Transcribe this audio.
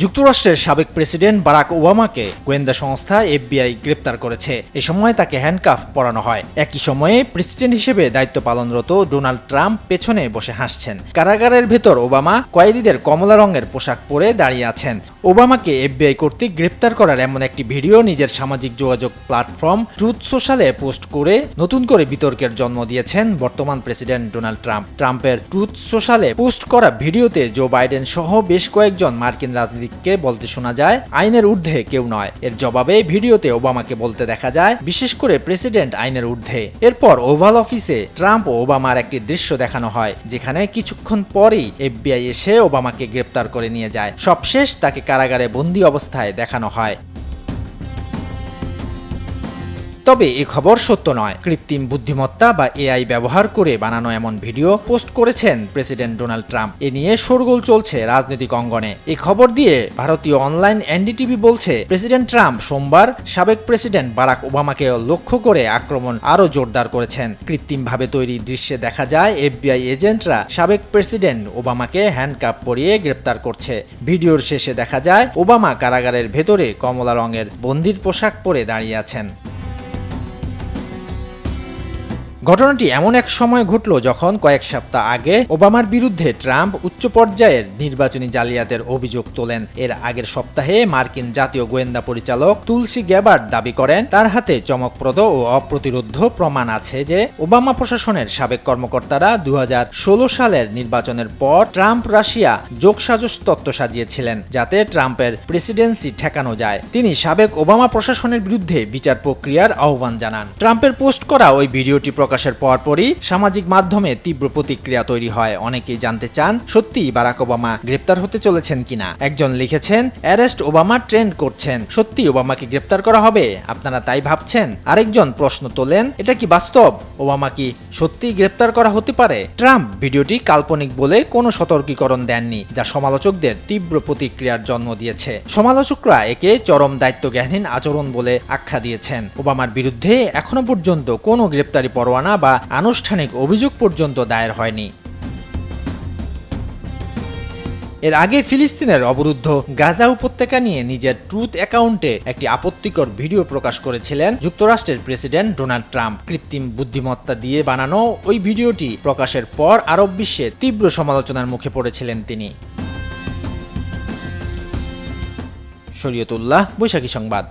যুক্তরাষ্ট্রের সাবেক president Barack ওবামাকে গোয়েন্দা সংস্থা FBI গ্রেপ্তার করেছে। এ সময় তাকে হ্যান্ডকাফ পরানো হয়। একই সময়ে প্রেসিডেন্ট হিসেবে দায়িত্ব পালনরত ডোনাল্ড ট্রাম্প পেছনে বসে হাসছেন। কারাগারের ভেতর ওবামা কয়েদিদের কমলা রঙের পোশাক পরে দাঁড়িয়ে আছেন। ওবামাকে FBI কর্তৃক গ্রেপ্তার করার এমন একটি ভিডিও নিজের সামাজিক যোগাযোগ প্ল্যাটফর্ম ট্রুথ সোশ্যালে পোস্ট করে নতুন করে বিতর্কের জন্ম দিয়েছেন বর্তমান প্রেসিডেন্ট ডোনাল্ড ট্রাম্প। ট্রাম্পের ট্রুথ সোশ্যালে পোস্ট করা ভিডিওতে জো বাইডেন সহ বেশ কয়েকজন মার্কিন রাজনীতিককে বলতে শোনা যায়, আইনের ঊর্ধ্বে কেউ নয়। এর জবাবে ভিডিওতে ওবামাকে বলতে দেখা যায়, বিশেষ করে প্রেসিডেন্ট আইনের ঊর্ধ্বে। এরপর ওভাল অফিসে ট্রাম্প ও ওবামার একটি দৃশ্য দেখানো হয়, যেখানে কিছুক্ষণ পরেই FBI এসে ওবামাকে গ্রেপ্তার করে নিয়ে যায়। সবশেষ তাকে কারাগারে বন্দী অবস্থায় দেখানো হয়। তবে এই খবর সত্য নয়। কৃত্রিম বুদ্ধিমত্তা বা AI ব্যবহার করে বানানো এমন ভিডিও পোস্ট করেছেন প্রেসিডেন্ট ডোনাল্ড ট্রাম্প। এ নিয়ে শোরগোল চলছে রাজনৈতিক অঙ্গনে। এই খবর দিয়ে ভারতীয় অনলাইন NDTV বলছে, প্রেসিডেন্ট ট্রাম্প সোমবার সাবেক প্রেসিডেন্ট বারাক ওবামাকে লক্ষ্য করে আক্রমণ আরও জোরদার করেছেন। কৃত্রিমভাবে তৈরি দৃশ্যে দেখা যায় FBI এজেন্টরা সাবেক প্রেসিডেন্ট ওবামাকে হ্যান্ডকাপ পরিয়ে গ্রেপ্তার করছে। ভিডিওর শেষে দেখা যায় ওবামা কারাগারের ভেতরে কমলা রঙের বন্দির পোশাক পরে দাঁড়িয়ে আছেন। ঘটনাটি এমন এক সময় ঘটল যখন কয়েক সপ্তাহ আগে ওবামার বিরুদ্ধে ট্রাম্প উচ্চ পর্যায়ের নির্বাচনী জালিয়াতের অভিযোগ তোলেন। এর আগের সপ্তাহে মার্কিন জাতীয় গোয়েন্দা পরিচালক তুলসি গ্যাবার্ড দাবি করেন, তার হাতে চমকপ্রদ ও অপ্রতিরোধ্য প্রমাণ আছে যে ওবামা প্রশাসনের সাবেক কর্মকর্তারা 2016 সালের নির্বাচনের পর ট্রাম্প রাশিয়া যোগসাজশ তত্ত্ব সাজিয়েছিলেন যাতে ট্রাম্পের প্রেসিডেন্সি ঠেকানো যায়। তিনি সাবেক ওবামা প্রশাসনের বিরুদ্ধে বিচার প্রক্রিয়ার আহ্বান জানান। ট্রাম্পের পোস্ট করা ওই ভিডিওটি প্রকাশের পরপরই সামাজিক মাধ্যমে তীব্র প্রতিক্রিয়া তৈরি হয়। অনেকেই জানতে চান, সত্যি বারাক ওবামা গ্রেপ্তার হতে চলেছেন কিনা। একজন লিখেছেন, অ্যারেস্ট ওবামা ট্রেন্ড করছেন, সত্যি ওবামাকে গ্রেপ্তার করা হবে, আপনারা তাই ভাবছেন? আরেকজন প্রশ্ন তোলেন, এটা কি বাস্তব? ওবামা কি সত্যি গ্রেপ্তার করা হতে পারে? ট্রাম্প ভিডিওটি কাল্পনিক বলে কোনো সতর্কীকরণ দেননি, যা সমালোচকদের তীব্র প্রতিক্রিয়ার জন্ম দিয়েছে। সমালোচকরা একে চরম দায়িত্বজ্ঞানহীন আচরণ বলে আখ্যা দিয়েছেন। ওবামার বিরুদ্ধে এখনো পর্যন্ত কোনো গ্রেপ্তারি পরোয়ানা বা আনুষ্ঠানিক অভিযোগ পর্যন্ত দায়ের হয়নি। এর আগে ফিলিস্তিনের অবরুদ্ধ গাজা উপত্যকা নিয়ে নিজের ট্রুথ অ্যাকাউন্টে একটি আপত্তিকর ভিডিও প্রকাশ করেছিলেন যুক্তরাষ্ট্রের প্রেসিডেন্ট ডোনাল্ড ট্রাম্প। কৃত্রিম বুদ্ধিমত্তা দিয়ে বানানো ওই ভিডিওটি প্রকাশের পর আরব বিশ্বে তীব্র সমালোচনার মুখে পড়েছিলেন তিনি। শরীয়তুল্লাহ, বৈশাখী সংবাদ।